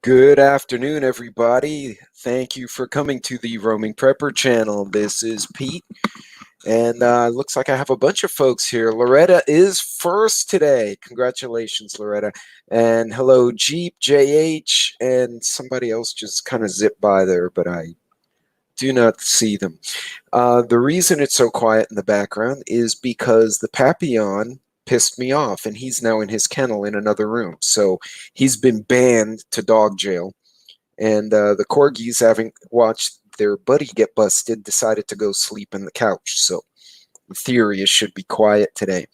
Good afternoon, everybody. Thank you for coming to the Roaming Prepper channel. This is Pete, and looks like I have a bunch of folks here. Loretta is first today. Congratulations, Loretta. And hello, Jeep, JH, and somebody else just kind of zipped by there, but I do not see them. The reason it's so quiet in the background is because the Papillon pissed me off, and he's now in his kennel in another room. So he's been banned to dog jail. And the corgis, having watched their buddy get busted, decided to go sleep in the couch. So in theory, it should be quiet today.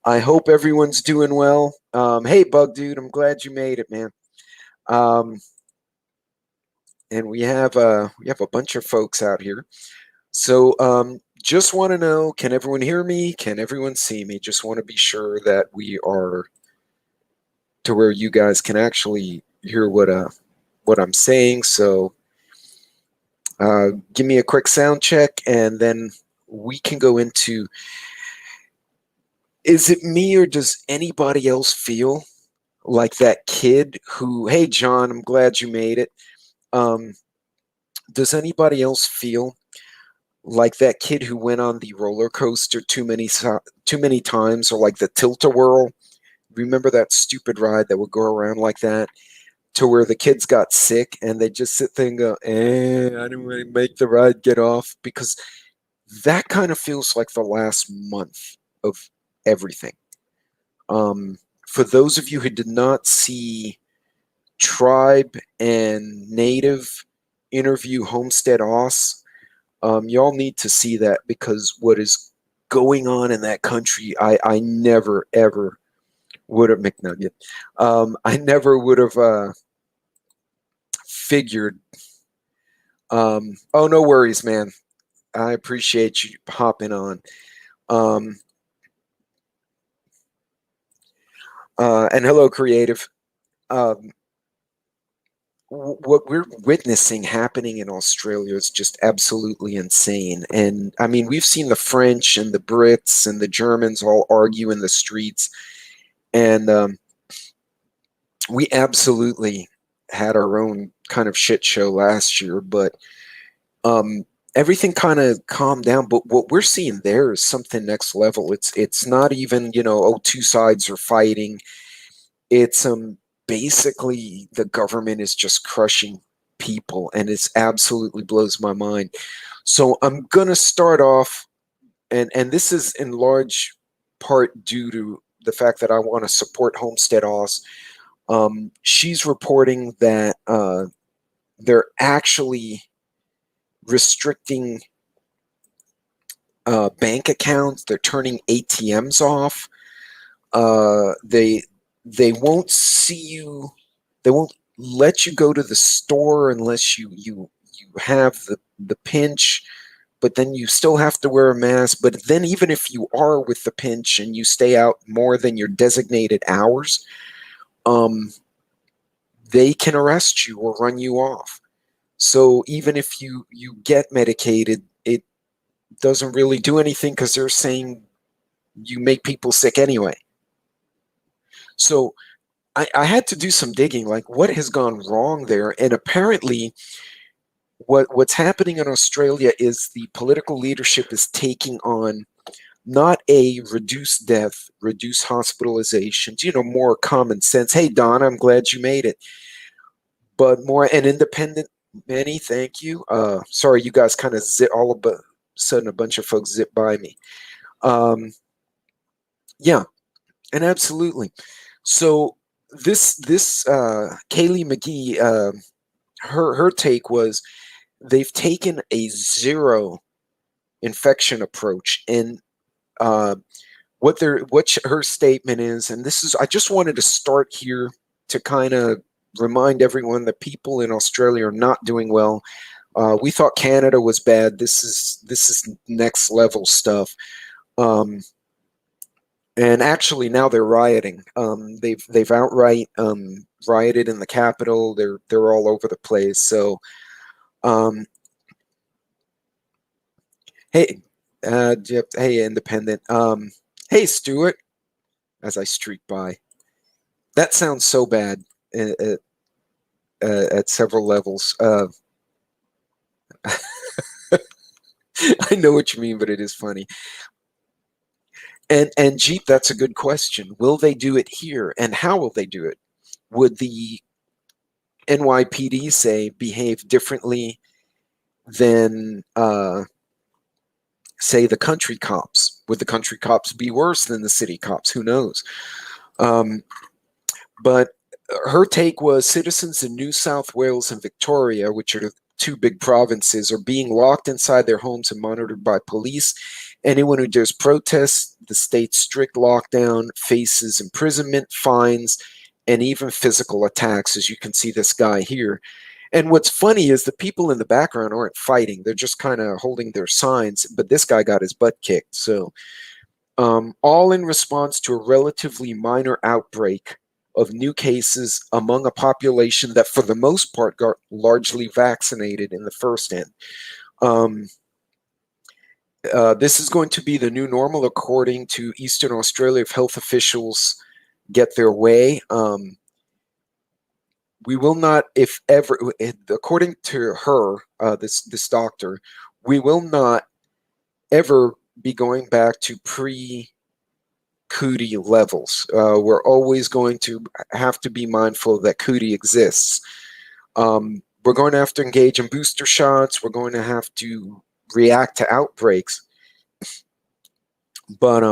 I hope everyone's doing well. Hey, Bug Dude, I'm glad you made it, man. And we have a bunch of folks out here. So just want to know, can everyone hear me? Can everyone see me? Just want to be sure that we are to where you guys can actually hear what I'm saying. So give me a quick sound check, and then we can go into, is it me or does anybody else feel like that kid who, hey, John, I'm glad you made it. Does anybody else feel like that kid who went on the roller coaster too many times, or like the tilt-a-whirl? Remember that stupid ride that would go around like that, to where the kids got sick and they just sit there and go, I didn't really make the ride, get off? Because that kind of feels like the last month of everything. For those of you who did not see Tribe and Native interview Homestead Oz, y'all need to see that, because what is going on in that country, I never, ever would have, McNugget, I never would have figured. Oh, no worries, man. I appreciate you hopping on. And hello, Creative. What we're witnessing happening in Australia is just absolutely insane. And I mean, we've seen the French and the Brits and the Germans all argue in the streets. And we absolutely had our own kind of shit show last year, but everything kind of calmed down. But what we're seeing there is something next level. It's not even, two sides are fighting. It's basically the government is just crushing people, and it absolutely blows my mind. So I'm gonna start off, and this is in large part due to the fact that I want to support Homestead Oz. She's reporting that they're actually restricting bank accounts. They're turning ATMs off. They won't see you. They won't let you go to the store unless you have the pinch. But then you still have to wear a mask. But then even if you are with the pinch and you stay out more than your designated hours, they can arrest you or run you off. So even if you get medicated, it doesn't really do anything, because they're saying you make people sick anyway. So I had to do some digging, like what has gone wrong there. And apparently what's happening in Australia is the political leadership is taking on not a reduced death, reduced hospitalizations, more common sense. Hey, Donna, I'm glad you made it. But more an independent, Manny, thank you. Sorry, you guys kind of all of a sudden a bunch of folks zip by me. Yeah, and absolutely. So this Kaylee McGee, her take was they've taken a zero infection approach, and what her statement is, and this is, I just wanted to start here to kind of remind everyone that people in Australia are not doing well. We thought Canada was bad. This is next level stuff. And actually now they're rioting. They've outright rioted in the capital. They're all over the place. So hey, hey, Independent. Hey, Stuart, as I streak by. That sounds so bad. at several levels. I know what you mean, but it is funny. And Jeep, that's a good question. Will they do it here, and how will they do it? Would the NYPD say behave differently than say the country cops? Would the country cops be worse than the city cops? Who knows? Um, but her take was citizens in New South Wales and Victoria, which are the two big provinces, are being locked inside their homes and monitored by police. Anyone who dares protest the state's strict lockdown faces imprisonment, fines, and even physical attacks, as you can see this guy here. And what's funny is the people in the background aren't fighting. They're just kind of holding their signs, but this guy got his butt kicked. So, all in response to a relatively minor outbreak of new cases among a population that, for the most part, got largely vaccinated in the first end. This is going to be the new normal, according to Eastern Australia, if health officials get their way. We will not, if ever, according to her, this doctor, we will not ever be going back to pre-cootie levels. We're always going to have to be mindful that cootie exists. We're going to have to engage in booster shots. We're going to have to react to outbreaks. But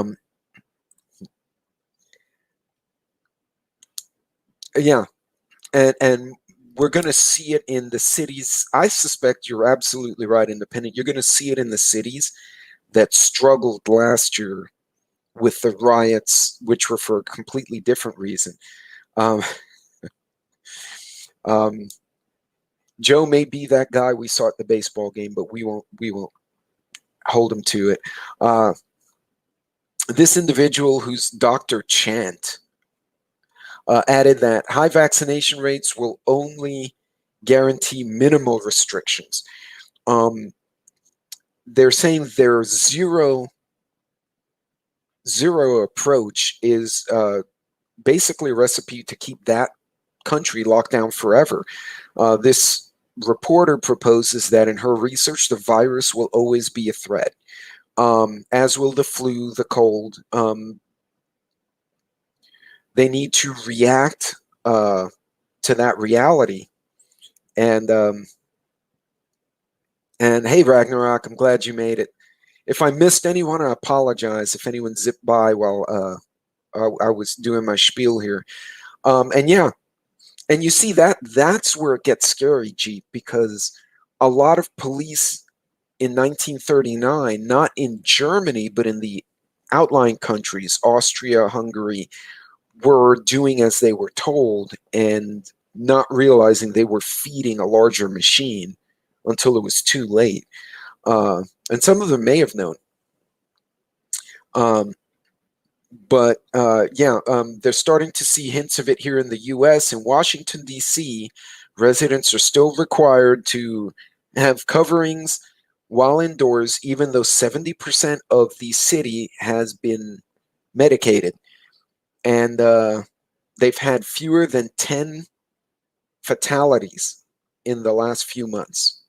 yeah, and we're going to see it in the cities. I suspect you're absolutely right, Independent. You're going to see it in the cities that struggled last year with the riots, which were for a completely different reason. Um, um, Joe may be that guy we saw at the baseball game, but we won't hold him to it. This individual, who's Dr. Chant, added that high vaccination rates will only guarantee minimal restrictions. They're saying their zero approach is basically a recipe to keep that country locked down forever. This reporter proposes that in her research, the virus will always be a threat, as will the flu, the cold. They need to react to that reality. And hey, Ragnarok, I'm glad you made it. If I missed anyone, I apologize if anyone zipped by while I was doing my spiel here. And yeah, and you see that's where it gets scary, Jeep, because a lot of police in 1939, not in Germany, but in the outlying countries, Austria, Hungary, were doing as they were told and not realizing they were feeding a larger machine until it was too late. And some of them may have known. They're starting to see hints of it here in the U.S. In Washington, D.C., residents are still required to have coverings while indoors, even though 70% of the city has been medicated. And they've had fewer than 10 fatalities in the last few months.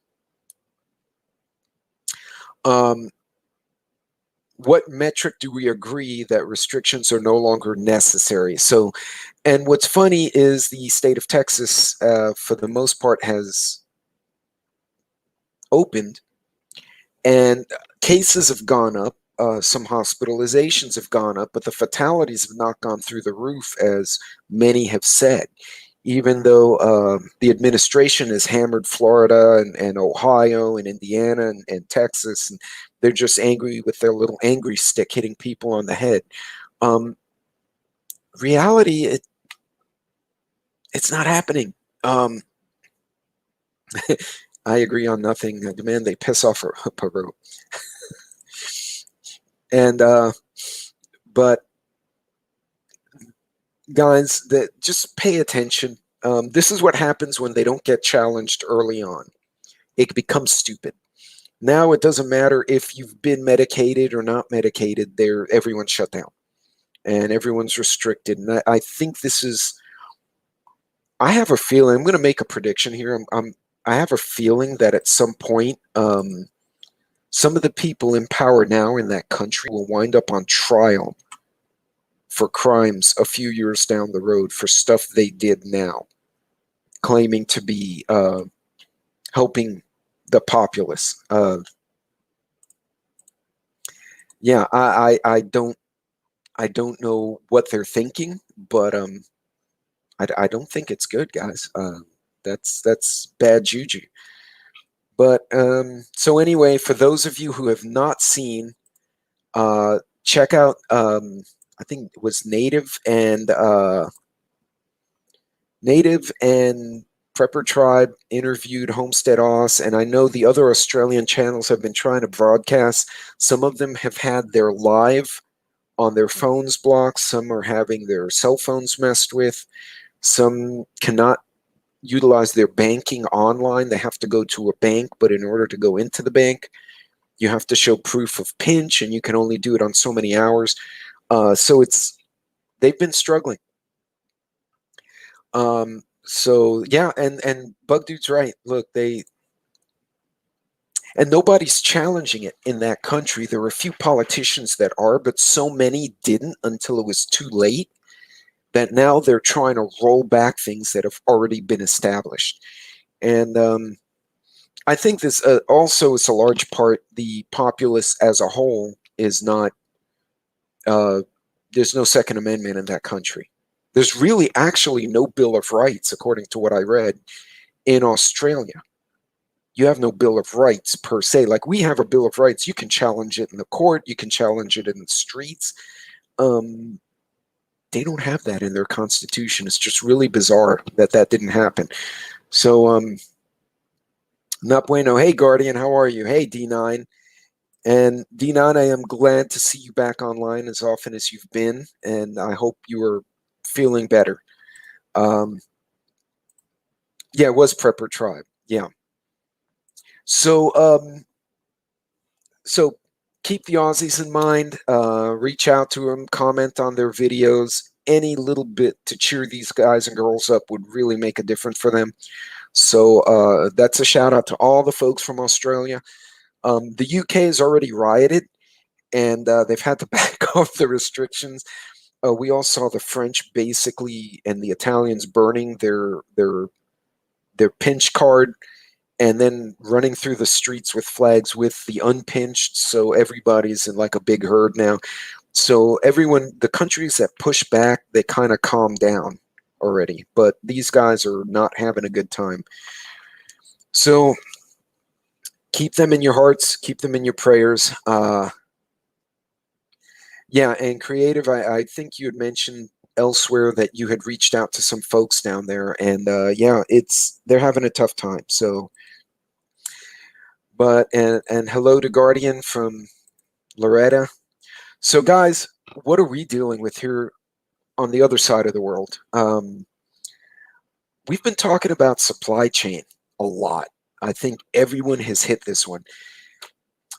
What metric do we agree that restrictions are no longer necessary? So, and what's funny is the state of Texas, for the most part, has opened, and cases have gone up. Some hospitalizations have gone up, but the fatalities have not gone through the roof, as many have said. Even though the administration has hammered Florida and Ohio and Indiana and Texas, and they're just angry with their little angry stick hitting people on the head. Reality, it's not happening. I agree on nothing. I demand they piss off Peru. And but guys, that just pay attention. This is what happens when they don't get challenged early on. It becomes stupid. Now it doesn't matter if you've been medicated or not medicated. Everyone's shut down and everyone's restricted. And I think this is I have a feeling, I'm going to make a prediction here. I have a feeling that at some point, some of the people in power now in that country will wind up on trial for crimes a few years down the road for stuff they did now, claiming to be helping the populace. Yeah, I don't know what they're thinking, but I don't think it's good, guys. That's bad juju. But so anyway, for those of you who have not seen, check out. I think it was Native and Prepper Tribe interviewed Homestead Oz, and I know the other Australian channels have been trying to broadcast. Some of them have had their live on their phones blocked. Some are having their cell phones messed with. Some cannot utilize their banking online. They have to go to a bank, but in order to go into the bank, you have to show proof of pinch, and you can only do it on so many hours. So they've been struggling. So yeah, and Bug Dude's right. Look, and nobody's challenging it in that country. There are a few politicians that are, but so many didn't until it was too late, that now they're trying to roll back things that have already been established. And I think this also is a large part. The populace as a whole is not. There's no Second Amendment in that country. There's really actually no Bill of Rights, according to what I read. In Australia, you have no Bill of Rights per se. Like we have a Bill of Rights, you can challenge it in the court, you can challenge it in the streets. They don't have that in their constitution. It's just really bizarre that that didn't happen. So, not bueno. Hey, Guardian, how are you? Hey, D9. And D9, I am glad to see you back online as often as you've been, and I hope you are feeling better. Yeah, it was Prepper Tribe. Yeah. So, so keep the Aussies in mind. Reach out to them, comment on their videos. Any little bit to cheer these guys and girls up would really make a difference for them. So that's a shout out to all the folks from Australia. The UK has already rioted, and they've had to back off the restrictions. We all saw the French basically and the Italians burning their pinch card and then running through the streets with flags with the unpinched. So everybody's in like a big herd now. So everyone, the countries that push back, they kind of calm down already. But these guys are not having a good time. So keep them in your hearts, keep them in your prayers. Yeah, and Creative, I think you had mentioned elsewhere that you had reached out to some folks down there, and yeah, they're having a tough time. So, but and hello to Guardian from Loretta. So, guys, what are we dealing with here on the other side of the world? We've been talking about supply chain a lot. I think everyone has hit this one.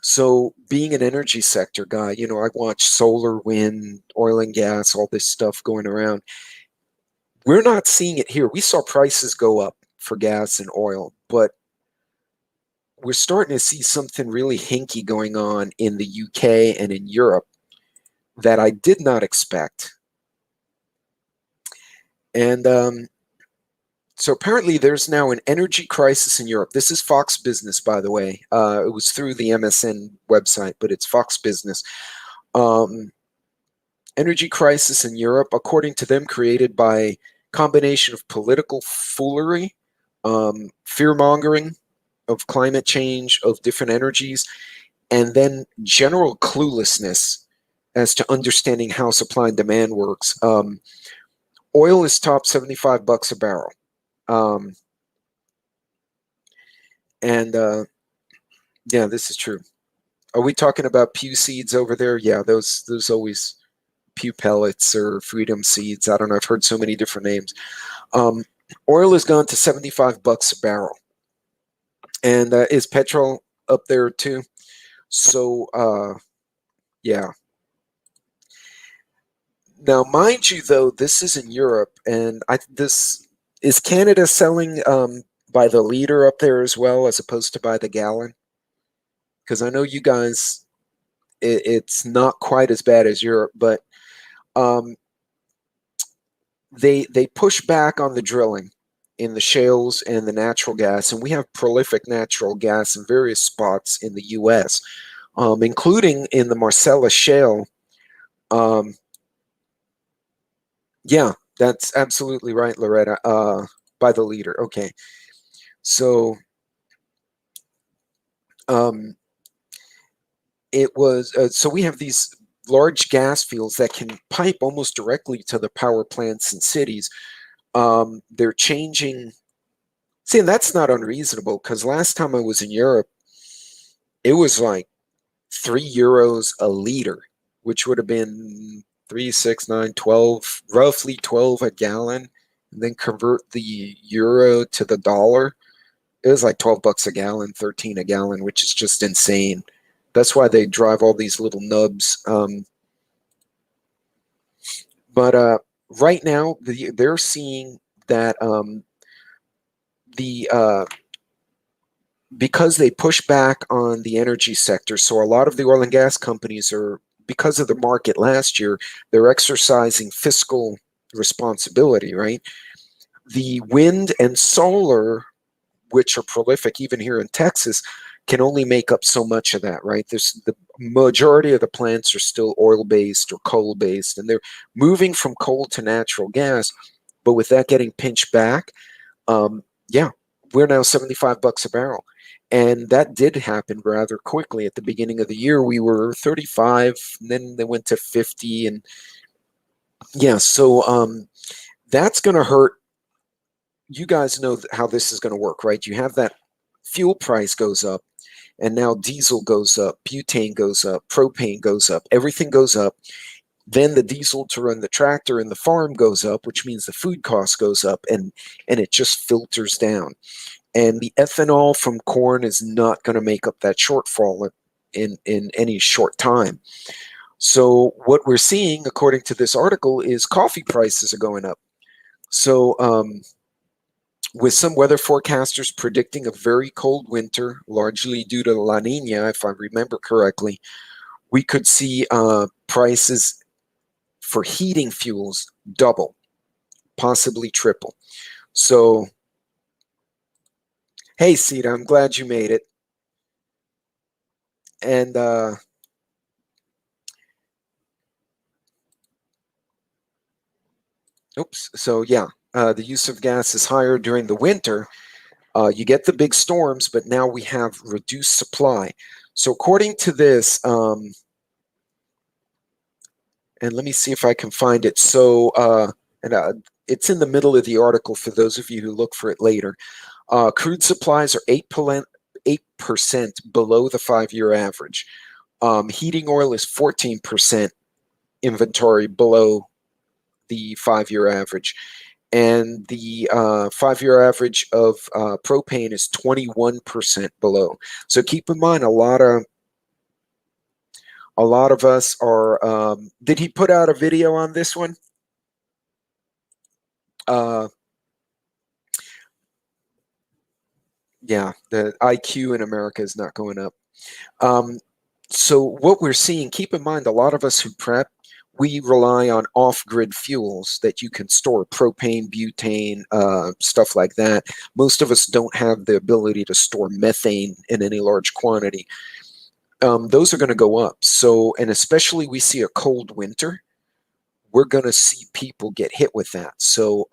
So, being an energy sector guy, I watch solar, wind, oil and gas, all this stuff going around. We're not seeing it here. We saw prices go up for gas and oil, but we're starting to see something really hinky going on in the UK and in Europe that I did not expect. And so apparently there's now an energy crisis in Europe. This is Fox Business, by the way. It was through the MSN website, but it's Fox Business. Energy crisis in Europe, according to them, created by combination of political foolery, fear-mongering of climate change, of different energies, and then general cluelessness as to understanding how supply and demand works. Oil is top $75 a barrel. And yeah, this is true. Are we talking about pew seeds over there? Yeah, those always pew pellets or freedom seeds. I don't know. I've heard so many different names. Oil has gone to $75 a barrel. And is petrol up there too? So yeah. Now, mind you, though, this is in Europe, and Is Canada selling by the liter up there as well, as opposed to by the gallon? Because I know you guys, it's not quite as bad as Europe, but um, they push back on the drilling in the shales and the natural gas, and we have prolific natural gas in various spots in the U.S., including in the Marcellus Shale. Um, yeah, that's absolutely right, Loretta. By the liter. Okay, so um, it was so we have these large gas fields that can pipe almost directly to the power plants in cities. They're changing. See, and that's not unreasonable, because last time I was in Europe, it was like €3 a liter, which would have been 3, 6, 9, 12, roughly 12 a gallon. And then convert the euro to the dollar. It was like $12 a gallon, 13 a gallon, which is just insane. That's why they drive all these little nubs. But right now, they're seeing that the because they push back on the energy sector, so a lot of the oil and gas companies are, because of the market last year, they're exercising fiscal responsibility, right? The wind and solar, which are prolific even here in Texas, can only make up so much of that, right? There's the majority of the plants are still oil based or coal based, and they're moving from coal to natural gas. But with that getting pinched back, yeah, we're now $75 a barrel. And that did happen rather quickly. At the beginning of the year, we were 35, and then they went to 50. And yeah, so that's going to hurt. You guys know how this is going to work, right? You have that fuel price goes up, and now diesel goes up, butane goes up, propane goes up, everything goes up. Then the diesel to run the tractor in the farm goes up, which means the food cost goes up, and it just filters down. And the ethanol from corn is not going to make up that shortfall in any short time. So what we're seeing, according to this article, is coffee prices are going up. So with some weather forecasters predicting a very cold winter, largely due to La Nina, if I remember correctly, we could see prices for heating fuels double, possibly triple. So, hey, Sita, I'm glad you made it. And oops, so yeah, the use of gas is higher during the winter. You get the big storms, but now we have reduced supply. So according to this, and let me see if I can find it. So, and it's in the middle of the article for those of you who look for it later. Crude supplies are 8% below the 5-year average. Heating oil is 14% inventory below the 5-year average. And the 5-year average of propane is 21% below. So keep in mind, a lot of us are. Did he put out a video on this one? Yeah, the IQ in America is not going up. So what we're seeing, keep in mind, a lot of us who prep, we rely on off-grid fuels that you can store, propane, butane, stuff like that. Most of us don't have the ability to store methane in any large quantity. Those are going to go up. So, and especially we see a cold winter, we're going to see people get hit with that. So,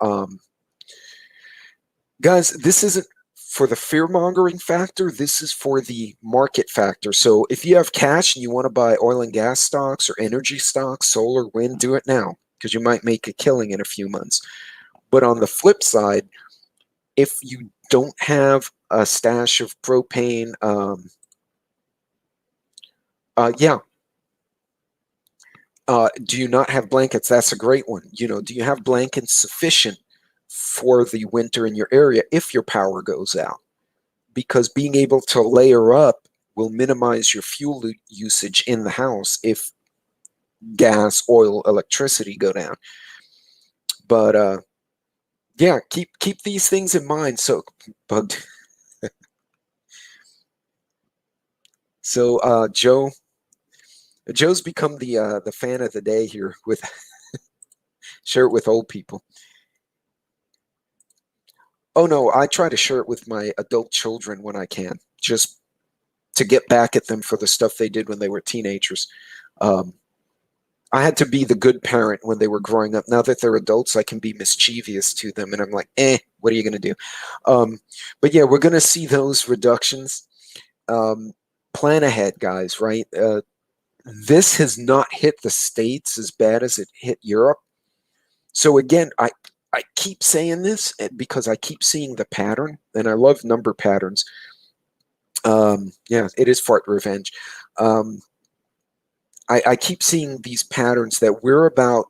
guys, this isn't for the fear mongering factor. This is for the market factor. So if you have cash and you want to buy oil and gas stocks or energy stocks, solar, wind, do it now, because you might make a killing in a few months. But on the flip side, if you don't have a stash of propane, yeah. Do you not have blankets? That's a great one. Do you have blankets sufficient for the winter in your area if your power goes out? Because being able to layer up will minimize your fuel usage in the house if gas, oil, electricity go down. But Yeah, keep these things in mind. So, but so Joe's become the fan of the day here with share it with old people. Oh no, I try to share it with my adult children when I can, just to get back at them for the stuff they did when they were teenagers. Um, I had to be the good parent when they were growing up. Now that they're adults, I can be mischievous to them, and I'm like, what are you going to do? Um, but yeah, we're going to see those reductions. Um, Plan ahead, guys. Right? This has not hit the States as bad as it hit Europe. So again, I keep saying this because I keep seeing the pattern, and I love number patterns. Yeah, it is fart revenge. Um, I keep seeing these patterns that we're about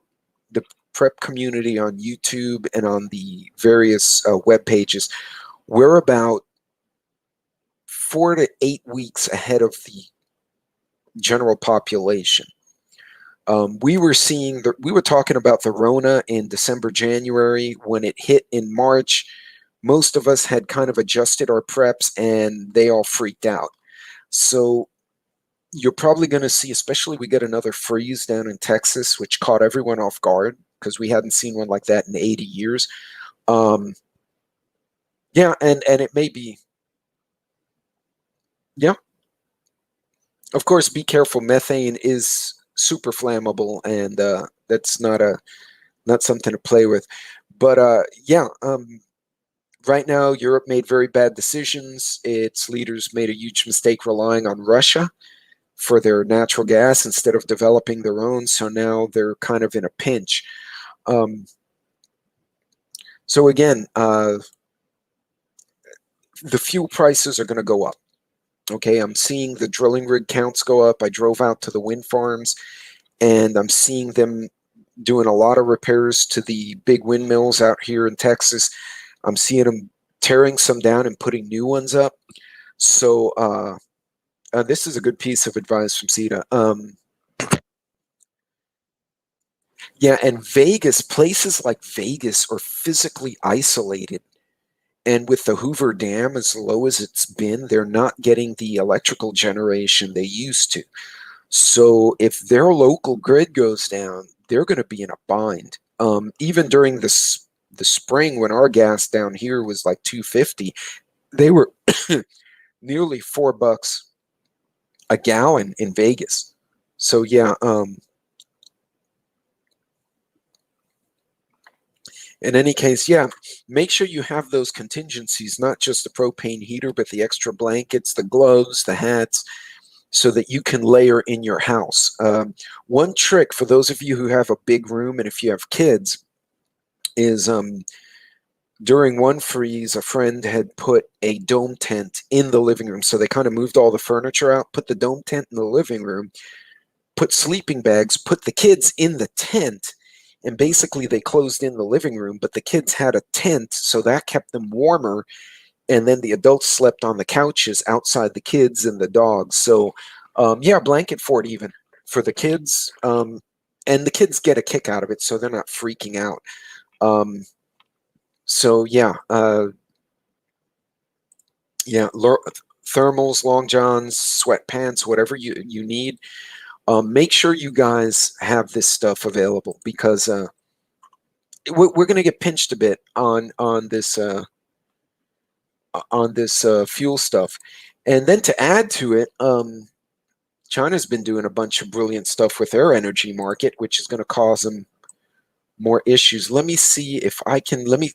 the prep community on YouTube and on the various web pages. We're about 4 to 8 weeks ahead of the general population. We were talking about the Rona in December, January. When it hit in March, most of us had kind of adjusted our preps and they all freaked out. So you're probably going to see, especially we get another freeze down in Texas, which caught everyone off guard because we hadn't seen one like that in 80 years. Um, yeah, and it may be, yeah. Of course, be careful. Methane is super flammable, and that's not something to play with. But yeah, right now Europe made very bad decisions. Its leaders made a huge mistake relying on Russia for their natural gas instead of developing their own. So now they're kind of in a pinch. Um, so again, the fuel prices are going to go up. Okay, I'm seeing the drilling rig counts go up. I drove out to the wind farms and I'm seeing them doing a lot of repairs to the big windmills out here in Texas. I'm seeing them tearing some down and putting new ones up. So this is a good piece of advice from Sita. Yeah, and Vegas, places like Vegas are physically isolated. And with the Hoover Dam as low as it's been, they're not getting the electrical generation they used to. So if their local grid goes down, they're going to be in a bind. Even during the spring when our gas down here was like 250, they were nearly $4 a gallon in Vegas. So yeah, in any case, yeah, make sure you have those contingencies, not just the propane heater, but the extra blankets, the gloves, the hats, so that you can layer in your house. One trick for those of you who have a big room and if you have kids is during one freeze, a friend had put a dome tent in the living room. So they kind of moved all the furniture out, put the dome tent in the living room, put sleeping bags, put the kids in the tent, and basically they closed in the living room, but the kids had a tent, so that kept them warmer. And then the adults slept on the couches outside the kids and the dogs. So, yeah, blanket fort even for the kids. And the kids get a kick out of it, so they're not freaking out. So, yeah, yeah, thermals, long johns, sweatpants, whatever you need. Make sure you guys have this stuff available because we're going to get pinched a bit on this fuel stuff. And then to add to it, China's been doing a bunch of brilliant stuff with their energy market, which is going to cause them more issues. Let me see if I can. Let me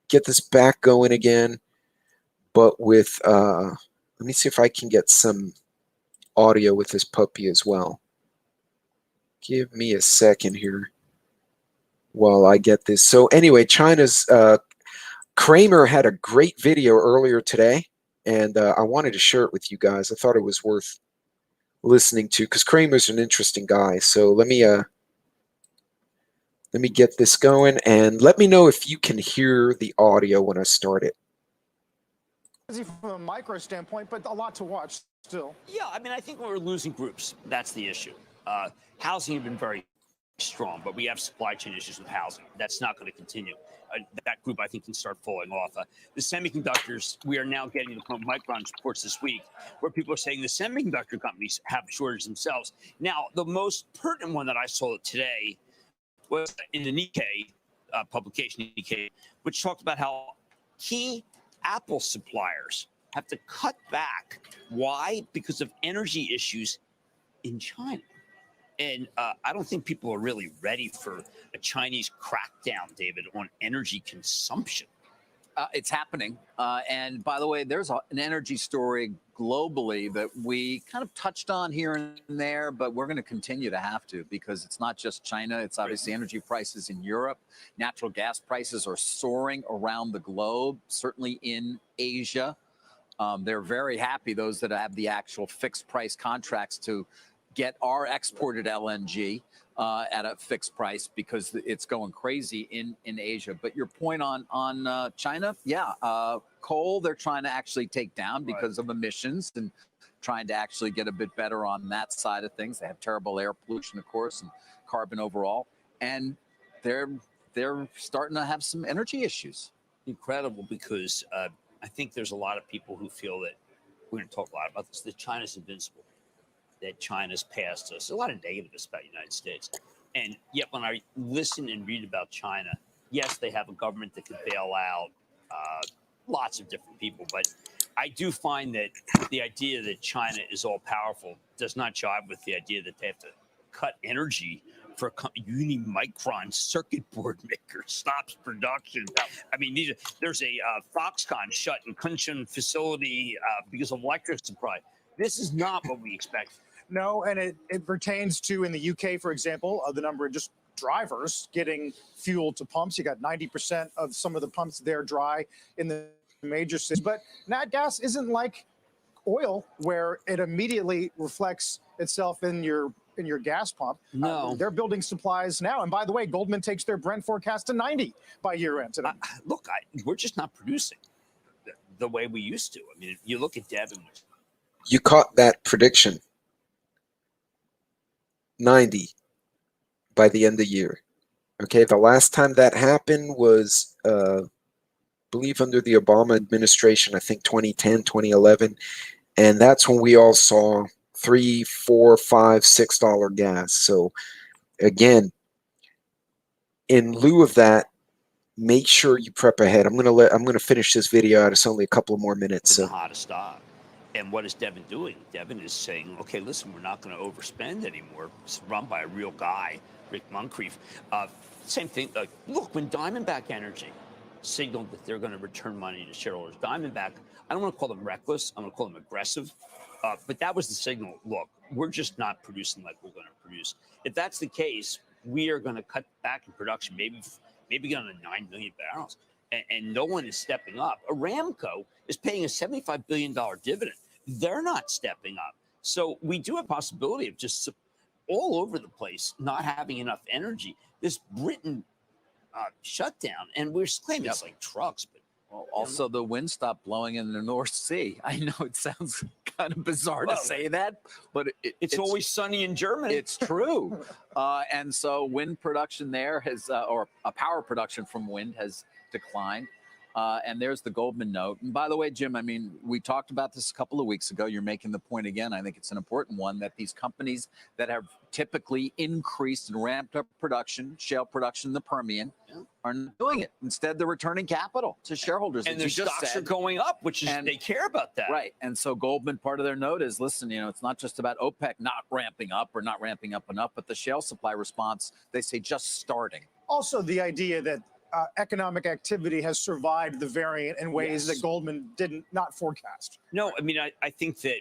get this back going again, but with let me see if I can get some audio with this puppy as well. Give me a second here while I get this. So anyway, China's Kramer had a great video earlier today, and I wanted to share it with you guys. I thought it was worth listening to because Kramer's an interesting guy. So let me get this going and let me know if you can hear the audio when I start it. From a micro standpoint, but a lot to watch still. Yeah, I mean, I think we're losing groups. That's the issue. Housing has been very strong, but we have supply chain issues with housing. That's not going to continue. That group, I think, can start falling off. The semiconductors, we are now getting the Micron reports this week where people are saying the semiconductor companies have shortages themselves. Now, the most pertinent one that I saw today was in the Nikkei publication, Nikkei, which talked about how key Apple suppliers have to cut back. Why? Because of energy issues in China. And I don't think people are really ready for a Chinese crackdown, David, on energy consumption. It's happening. And by the way, there's an energy story globally that we kind of touched on here and there, but we're going to continue to have to, because it's not just China. It's obviously energy prices in Europe. Natural gas prices are soaring around the globe, certainly in Asia. They're very happy, those that have the actual fixed price contracts, to get our exported LNG at a fixed price, because it's going crazy in Asia. But your point on China, coal, they're trying to actually take down because of emissions, and trying to actually get a bit better on that side of things. They have terrible air pollution, of course, and carbon overall. And they're starting to have some energy issues. Incredible, because I think there's a lot of people who feel that, we're going to talk a lot about this, that China's invincible, that China's passed us. A lot of negatives about the United States. And yet when I listen and read about China, yes, they have a government that can bail out lots of different people. But I do find that the idea that China is all powerful does not jive with the idea that they have to cut energy for Unimicron circuit board maker stops production. I mean, there's a Foxconn shut in Kunshan facility because of electric supply. This is not what we expect. No, and it pertains to, in the UK, for example, the number of just drivers getting fuel to pumps. You got 90% of some of the pumps there dry in the major cities. But nat gas isn't like oil, where it immediately reflects itself in your gas pump. No. They're building supplies now. And by the way, Goldman takes their Brent forecast to 90 by year end. Look, we're just not producing the way we used to. I mean, you look at Devon. You caught that prediction. 90 by the end of the year. Okay, the last time that happened was, I believe, under the Obama administration, I think 2010, 2011. And that's when we all saw $3, $4, $5, $6 gas. So again, in lieu of that, make sure you prep ahead. I'm gonna finish this video out. It's only a couple of more minutes. So how to stop. And what is Devon doing? Devon is saying, okay, listen, we're not going to overspend anymore. It's run by a real guy, Rick Moncrief. Same thing. Look, when Diamondback Energy signaled that they're going to return money to shareholders, Diamondback, I don't want to call them reckless. I'm going to call them aggressive. But that was the signal. Look, we're just not producing like we're going to produce. If that's the case, we are going to cut back in production, maybe get on to 9 million barrels. And no one is stepping up. Aramco is paying a $75 billion dividend. They're not stepping up. So we do have a possibility of just all over the place not having enough energy. This Britain shutdown, and we're claiming it's like trucks. But also, the wind stopped blowing in the North Sea. I know it sounds kind of bizarre to say that, but it's always sunny in Germany. It's true. And so wind production there has, or power production from wind has declined. And there's the Goldman note. And by the way, Jim, I mean, we talked about this a couple of weeks ago. You're making the point again. I think it's an important one, that these companies that have typically increased and ramped up production, shale production in the Permian, are not doing it. Instead, they're returning capital to shareholders. And their stocks are going up, which is, they care about that. Right. And so Goldman, part of their note is, listen, it's not just about OPEC not ramping up or not ramping up enough, but the shale supply response, they say, just starting. Also, the idea that economic activity has survived the variant in ways that Goldman did not forecast. No, I mean, I think that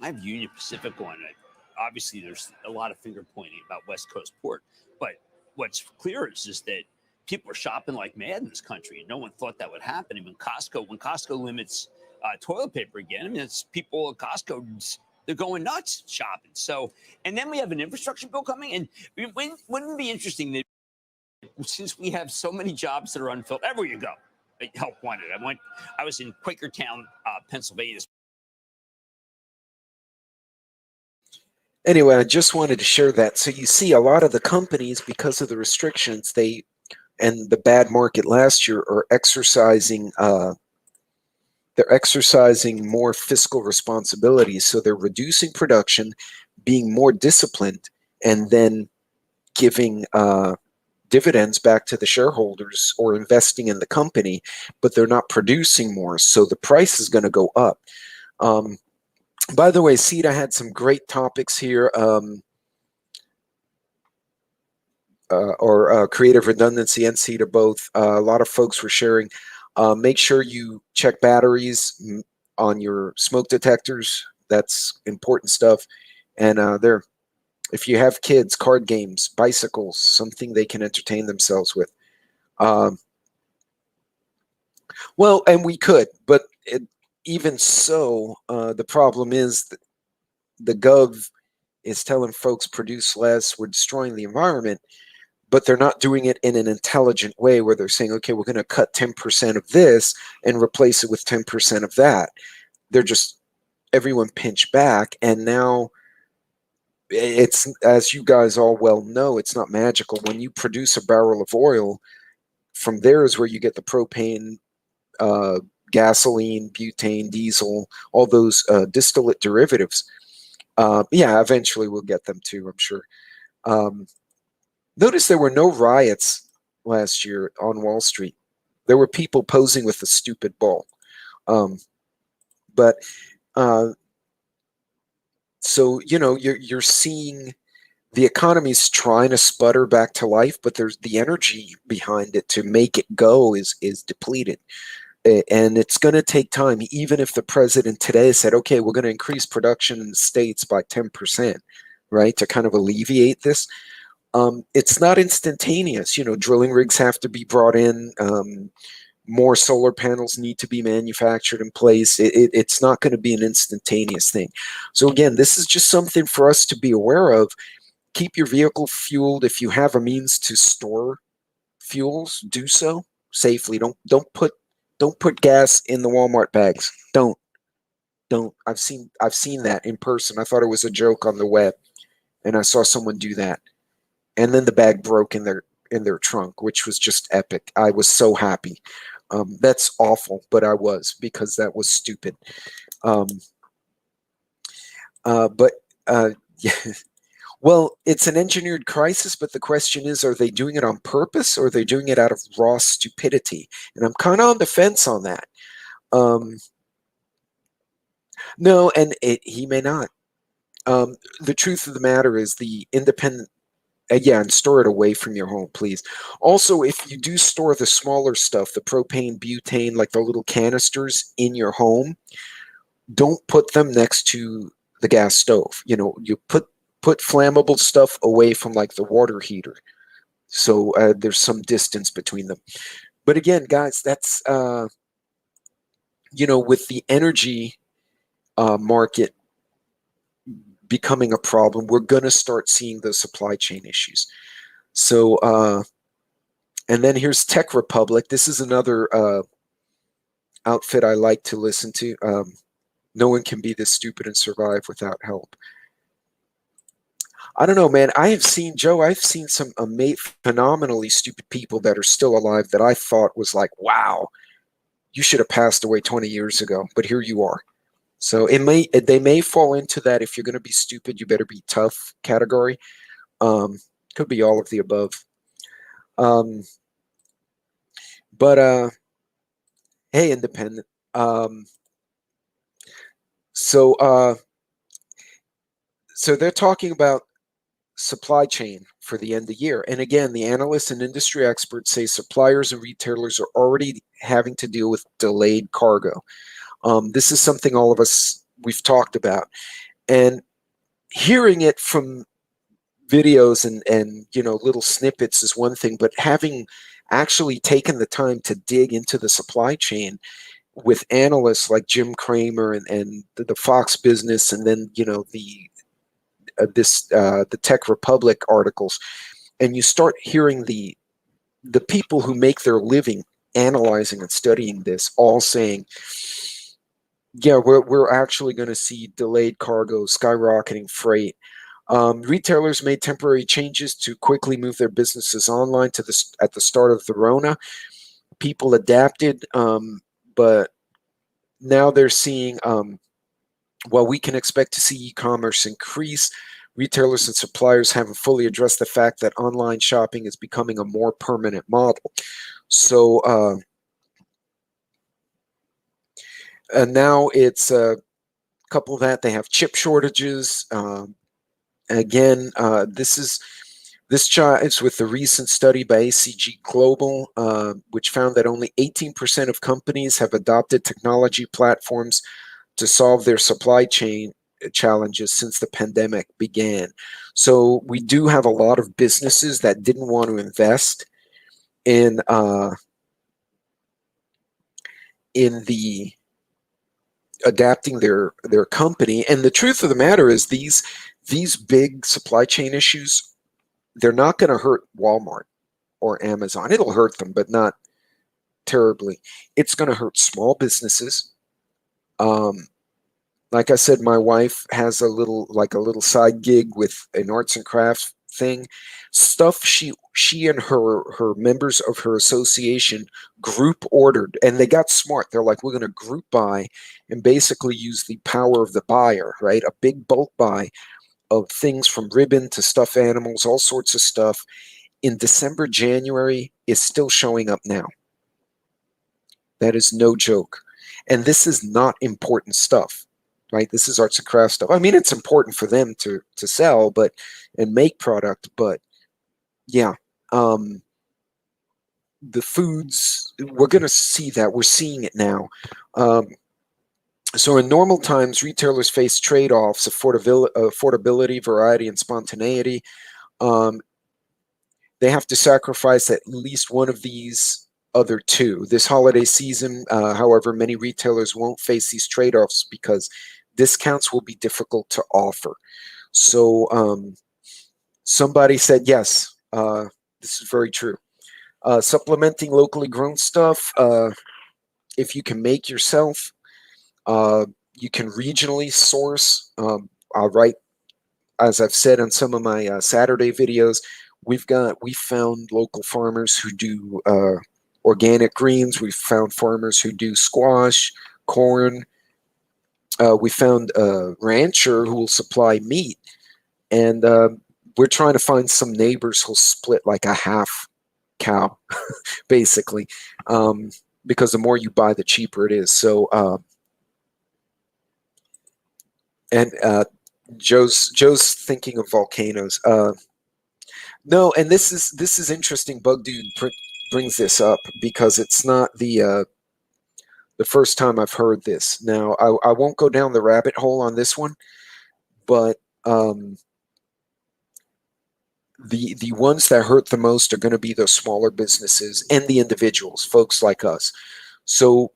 I have Union Pacific on it. Obviously, there's a lot of finger pointing about West Coast port, but what's clear is that people are shopping like mad in this country, and no one thought that would happen. I mean, when Costco limits toilet paper again, I mean, it's people at Costco, they're going nuts shopping. So, and then we have an infrastructure bill coming, and wouldn't it be interesting that, since we have so many jobs that are unfilled, everywhere you go, help wanted. I was in Quakertown, Pennsylvania. Anyway, I just wanted to share that. So you see, a lot of the companies, because of the restrictions, and the bad market last year, are exercising. They're exercising more fiscal responsibility. So they're reducing production, being more disciplined, and then giving dividends back to the shareholders or investing in the company, but they're not producing more. So the price is going to go up. By the way, Sita had some great topics here, or creative redundancy and Sita both. A lot of folks were sharing. Make sure you check batteries on your smoke detectors. That's important stuff. And if you have kids, card games, bicycles, something they can entertain themselves with. Well, and we could, but even so, the problem is that the gov is telling folks produce less, we're destroying the environment, but they're not doing it in an intelligent way where they're saying, okay, we're going to cut 10% of this and replace it with 10% of that. They're just, everyone pinch back. And now it's, as you guys all well know, it's not magical. When you produce a barrel of oil, from there is where you get the propane, gasoline, butane, diesel, all those distillate derivatives. Yeah, eventually we'll get them too, I'm sure. Notice there were no riots last year on Wall Street. There were people posing with the stupid ball. But so, you know, you're seeing the economy's trying to sputter back to life, but there's the energy behind it to make it go is depleted. And it's going to take time, even if the president today said, okay, we're going to increase production in the States by 10%, right, to kind of alleviate this. It's not instantaneous. You know, drilling rigs have to be brought in. More solar panels need to be manufactured in place. It's not going to be an instantaneous thing. So again, this is just something for us to be aware of. Keep your vehicle fueled. If you have a means to store fuels, do so safely. Don't put gas in the Walmart bags. Don't. I've seen that in person. I thought it was a joke on the web, and I saw someone do that. And then the bag broke in their trunk, which was just epic. I was so happy. That's awful, but I was, because that was stupid. Yeah. Well, it's an engineered crisis, but the question is, are they doing it on purpose, or are they doing it out of raw stupidity? And I'm kind of on the fence on that. No, and he may not. The truth of the matter is the independent, yeah, and store it away from your home, please. Also, if you do store the smaller stuff, the propane, butane, like the little canisters in your home, don't put them next to the gas stove. You know, you put flammable stuff away from like the water heater, so there's some distance between them. But again, guys, that's you know, with the energy market becoming a problem, we're going to start seeing the supply chain issues. So and then here's Tech Republic. This is another outfit I like to listen to. No one can be this stupid and survive without help. I don't know, man. I've seen some phenomenally stupid people that are still alive that I thought was like, wow, you should have passed away 20 years ago, but here you are. So they may fall into that, if you're going to be stupid, you better be tough category. Could be all of the above. But hey, independent. So they're talking about supply chain for the end of the year. And again, the analysts and industry experts say suppliers and retailers are already having to deal with delayed cargo. This is something all of us, we've talked about. And hearing it from videos and you know, little snippets is one thing, but having actually taken the time to dig into the supply chain with analysts like Jim Cramer and the Fox Business, and then, you know, the Tech Republic articles, and you start hearing the people who make their living analyzing and studying this all saying, yeah, we're actually going to see delayed cargo, skyrocketing freight. Retailers made temporary changes to quickly move their businesses online at the start of the Rona. People adapted, but now they're seeing, while we can expect to see e-commerce increase, retailers and suppliers haven't fully addressed the fact that online shopping is becoming a more permanent model. So and now it's a couple of that. They have chip shortages. Again, this chart is with the recent study by ACG Global, which found that only 18% of companies have adopted technology platforms to solve their supply chain challenges since the pandemic began. So we do have a lot of businesses that didn't want to invest in the adapting their company. And the truth of the matter is these big supply chain issues, they're not going to hurt Walmart or Amazon. It'll hurt them, but not terribly. It's going to hurt small businesses. Like I said, my wife has a little side gig with an arts and crafts thing. Stuff she and her members of her association group ordered, and they got smart. They're like, we're going to group buy and basically use the power of the buyer, right? A big bulk buy of things from ribbon to stuffed animals, all sorts of stuff. In December, January is still showing up now. That is no joke. And this is not important stuff, right? This is arts and crafts stuff. I mean, it's important for them to sell, and make product, but yeah, the foods, we're going to see that. We're seeing it now. So in normal times, retailers face trade-offs: affordability, variety, and spontaneity. They have to sacrifice at least one of these other two. This holiday season, however, many retailers won't face these trade-offs because discounts will be difficult to offer. So somebody said, yes, this is very true. Supplementing locally grown stuff, if you can make yourself, you can regionally source. Right, as I've said on some of my Saturday videos, we found local farmers who do organic greens. We've found farmers who do squash, corn. We found a rancher who will supply meat, and we're trying to find some neighbors who'll split like a half cow, basically, because the more you buy, the cheaper it is. So, and Joe's thinking of volcanoes. No, and this is interesting. Bug Dude brings this up because it's not the first time I've heard this. Now, I won't go down the rabbit hole on this one, but the ones that hurt the most are going to be those smaller businesses and the individuals, folks like us. So,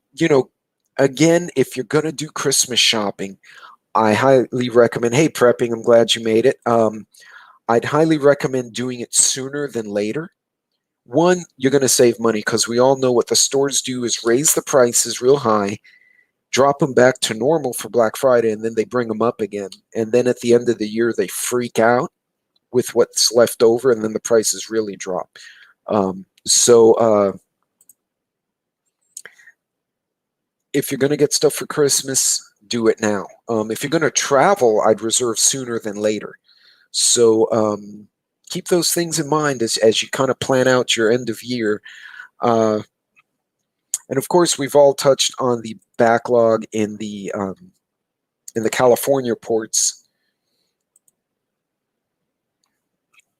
again, if you're going to do Christmas shopping, I highly recommend, hey, Prepping, I'm glad you made it. I'd highly recommend doing it sooner than later. One, you're going to save money because we all know what the stores do is raise the prices real high, drop them back to normal for Black Friday, and then they bring them up again. And then at the end of the year, they freak out with what's left over, and then the prices really drop. So if you're going to get stuff for Christmas, do it now. If you're going to travel, I'd reserve sooner than later. So keep those things in mind as you kind of plan out your end of year. And of course, we've all touched on the backlog in the California ports.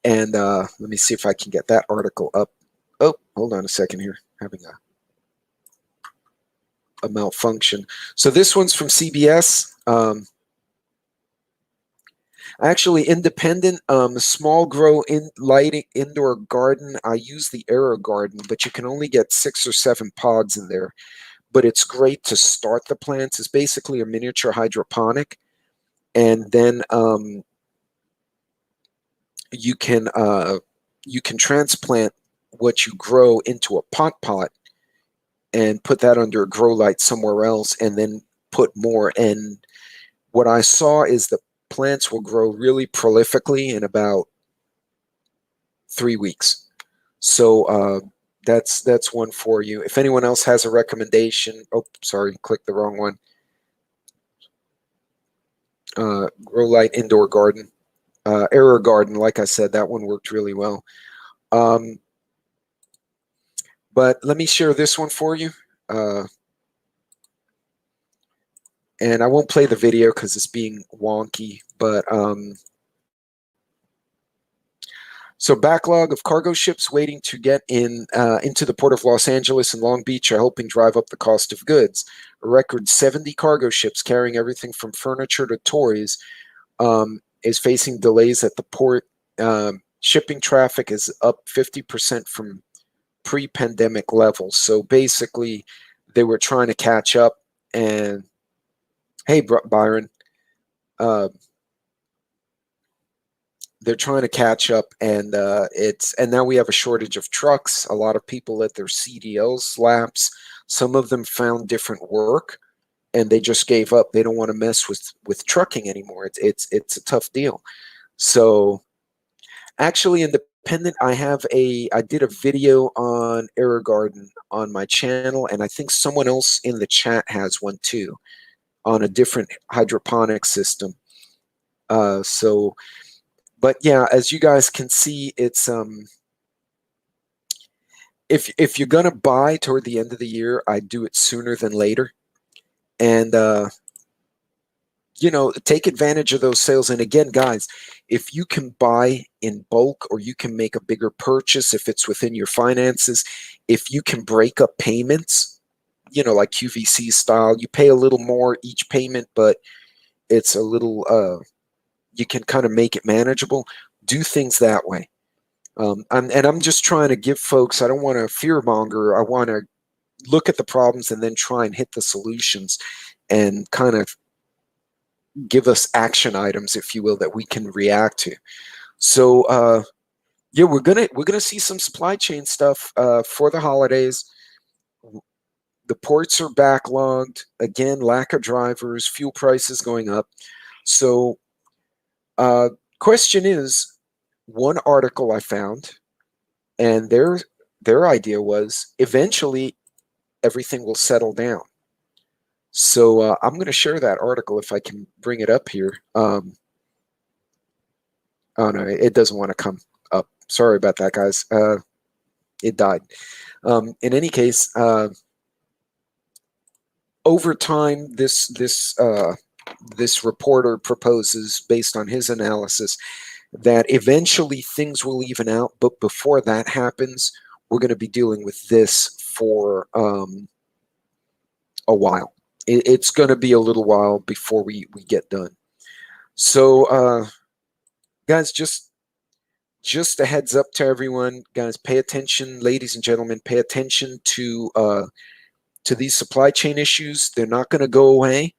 And let me see if I can get that article up. Oh, hold on a second here. Having a malfunction. So this one's from CBS. Actually, independent, small grow in lighting indoor garden. I use the Aero Garden, but you can only get 6 or 7 pods in there. But it's great to start the plants. It's basically a miniature hydroponic, and then you can transplant what you grow into a pot and put that under a grow light somewhere else, and then put more. And what I saw is the plants will grow really prolifically in about 3 weeks. So that's one for you. If anyone else has a recommendation, oh, sorry, clicked the wrong one. Grow light indoor garden, error garden. Like I said, that one worked really well. But let me share this one for you. And I won't play the video because it's being wonky, but so backlog of cargo ships waiting to get into the port of Los Angeles and Long Beach are helping drive up the cost of goods. A record 70 cargo ships carrying everything from furniture to toys is facing delays at the port. Shipping traffic is up 50% from pre-pandemic levels. So basically, they were trying to catch up. And hey, Byron, they're trying to catch up, and and now we have a shortage of trucks. A lot of people let their CDLs lapse. Some of them found different work, and they just gave up. They don't want to mess with trucking anymore. It's a tough deal. So actually, independent, I did a video on Error Garden on my channel, and I think someone else in the chat has one too on a different hydroponic system. But yeah, as you guys can see, it's if you're gonna buy toward the end of the year, I do it sooner than later, and take advantage of those sales. And again, guys, if you can buy in bulk or you can make a bigger purchase, if it's within your finances, if you can break up payments, like QVC style, you pay a little more each payment, but it's a little you can kind of make it manageable. Do things that way. And I'm just trying to give folks, I don't want to fearmonger. I want to look at the problems and then try and hit the solutions and kind of give us action items, if you will, that we can react to. So yeah, we're gonna see some supply chain stuff for the holidays. The ports are backlogged again, lack of drivers, fuel prices going up. So question is, one article I found, and their idea was eventually everything will settle down. So I'm going to share that article if I can bring it up here. Oh no, it doesn't want to come up. Sorry about that, guys. It died. In any case, over time, this reporter proposes, based on his analysis, that eventually things will even out. But before that happens, we're going to be dealing with this for a while. It's going to be a little while before we get done. So, guys, just a heads up to everyone, guys. Pay attention, ladies and gentlemen. Pay attention to these supply chain issues. They're not going to go away,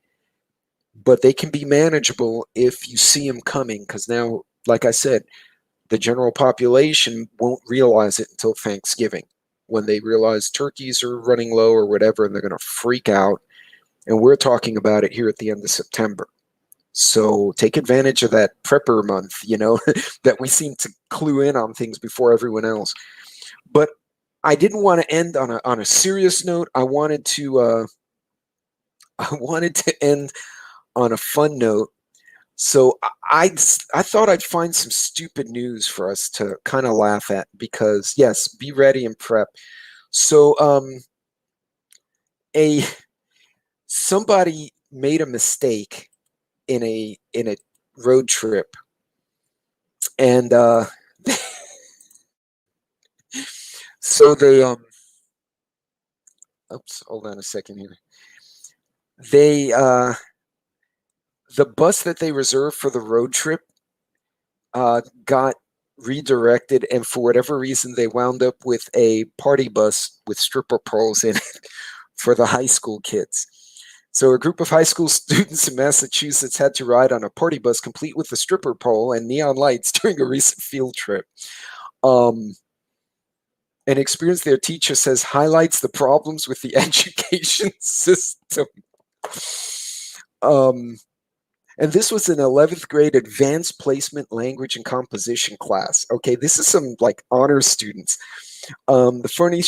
but they can be manageable if you see them coming. Because now, like I said, the general population won't realize it until Thanksgiving, when they realize turkeys are running low or whatever, and they're going to freak out. And we're talking about it here at the end of September. So take advantage of that prepper month, that we seem to clue in on things before everyone else. But I didn't want to end on a serious note. I wanted to end on a fun note. So I thought I'd find some stupid news for us to kind of laugh at, because yes, be ready and prep. So somebody made a mistake in a road trip, and so they oops, hold on a second here. They the bus that they reserved for the road trip got redirected, and for whatever reason they wound up with a party bus with stripper poles in it for the high school kids. So a group of high school students in Massachusetts had to ride on a party bus complete with a stripper pole and neon lights during a recent field trip. An experience, their teacher says, highlights the problems with the education system. And this was an 11th grade advanced placement language and composition class. Okay, this is some like honor students. The funny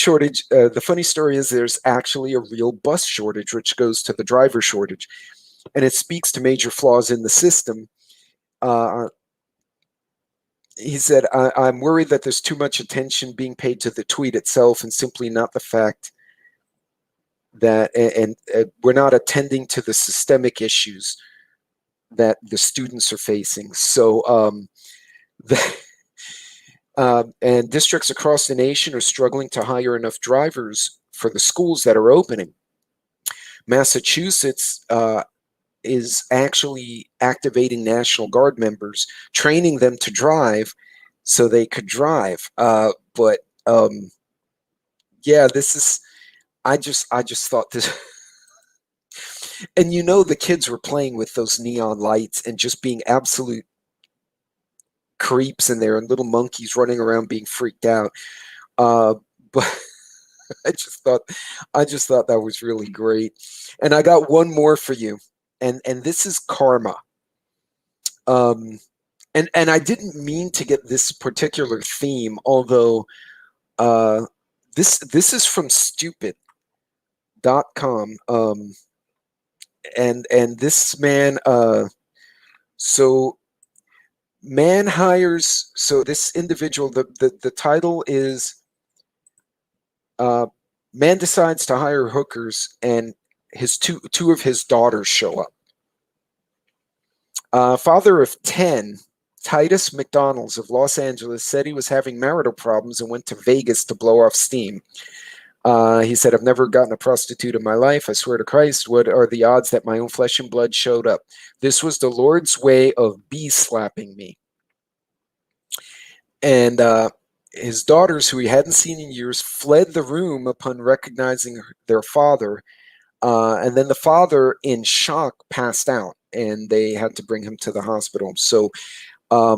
story is there's actually a real bus shortage, which goes to the driver shortage, and it speaks to major flaws in the system. Uh, he said, I'm worried that there's too much attention being paid to the tweet itself and simply not the fact that, and we're not attending to the systemic issues that the students are facing. So, and districts across the nation are struggling to hire enough drivers for the schools that are opening. Massachusetts is actually activating National Guard members, training them to drive so they could drive. But yeah, this is, I just thought this, and you know, the kids were playing with those neon lights and just being absolute creeps in there, and little monkeys running around being freaked out. But I just thought that was really great. And I got one more for you, and this is karma. And I didn't mean to get this particular theme, although this is from stupid.com. And this man, so man hires, so this individual, the title is man decides to hire hookers, and his two of his daughters show up. Father of 10, Titus McDonald's of Los Angeles, said he was having marital problems and went to Vegas to blow off steam. He said, I've never gotten a prostitute in my life. I swear to Christ, what are the odds that my own flesh and blood showed up? This was the Lord's way of bee-slapping me. And his daughters, who he hadn't seen in years, fled the room upon recognizing their father. And then the father, in shock, passed out, and they had to bring him to the hospital. So I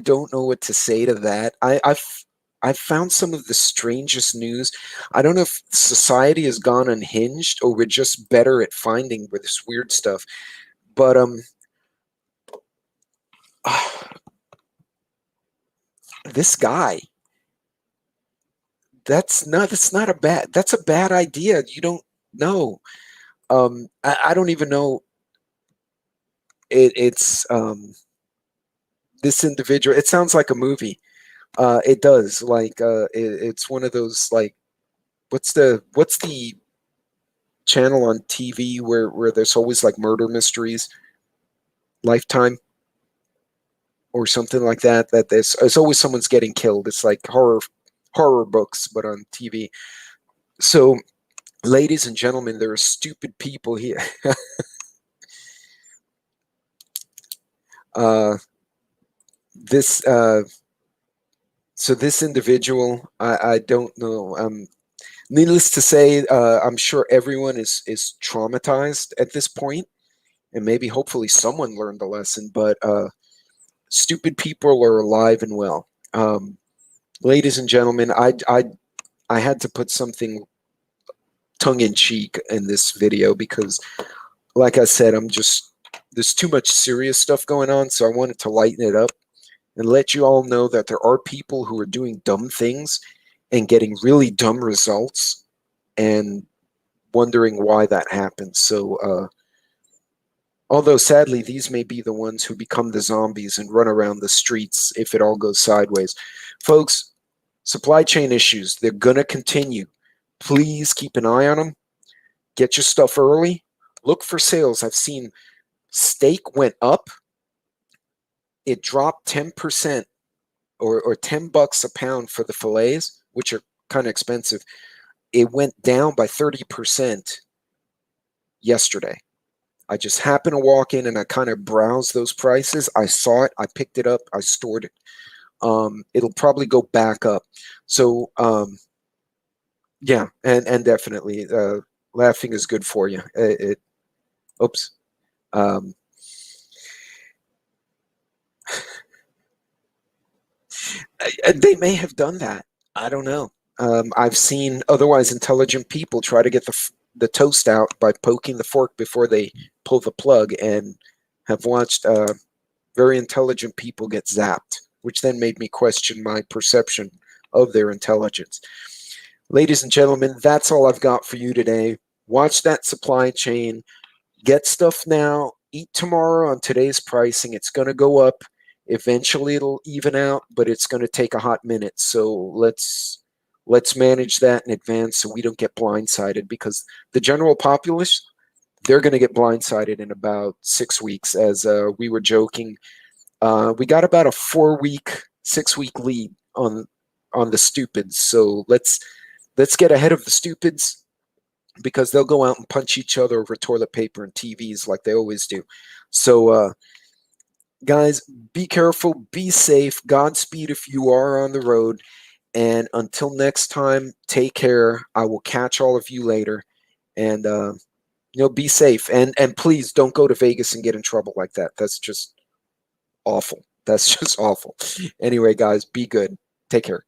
don't know what to say to that. I've found some of the strangest news. I don't know if society has gone unhinged or we're just better at finding this weird stuff. But this guy, that's a bad idea. You don't know. I don't even know. It's this individual. It sounds like a movie. It does. Like it's one of those, like, what's the channel on TV where there's always like murder mysteries? Lifetime or something like that. That there's always someone's getting killed. It's like horror books, but on TV. So, ladies and gentlemen, there are stupid people here. So this individual, I don't know. Needless to say, I'm sure everyone is traumatized at this point, and maybe hopefully someone learned a lesson. But stupid people are alive and well. Ladies and gentlemen, I had to put something tongue-in-cheek in this video because, like I said, there's too much serious stuff going on, so I wanted to lighten it up and let you all know that there are people who are doing dumb things and getting really dumb results and wondering why that happens. So, although sadly, these may be the ones who become the zombies and run around the streets if it all goes sideways. Folks, supply chain issues, they're going to continue. Please keep an eye on them. Get your stuff early. Look for sales. I've seen steak went up. It dropped 10% or $10 a pound for the fillets, which are kind of expensive. It went down by 30% yesterday. I just happened to walk in and I kind of browsed those prices. I saw it. I picked it up. I stored it. It'll probably go back up. So, yeah, and definitely laughing is good for you. Oops. They may have done that. I don't know. I've seen otherwise intelligent people try to get the toast out by poking the fork before they pull the plug, and have watched very intelligent people get zapped, which then made me question my perception of their intelligence. Ladies and gentlemen, that's all I've got for you today. Watch that supply chain. Get stuff now. Eat tomorrow on today's pricing. It's going to go up. Eventually, it'll even out, but it's going to take a hot minute. So let's manage that in advance so we don't get blindsided, because the general populace, they're going to get blindsided in about 6 weeks. As we were joking, we got about a 4-week, 6-week lead on the stupids. So let's get ahead of the stupids, because they'll go out and punch each other over toilet paper and TVs like they always do. So, guys, be careful, be safe, Godspeed if you are on the road, and until next time, take care. I will catch all of you later, and be safe, and please don't go to Vegas and get in trouble like that. That's just awful. That's just awful. Anyway, guys, be good. Take care.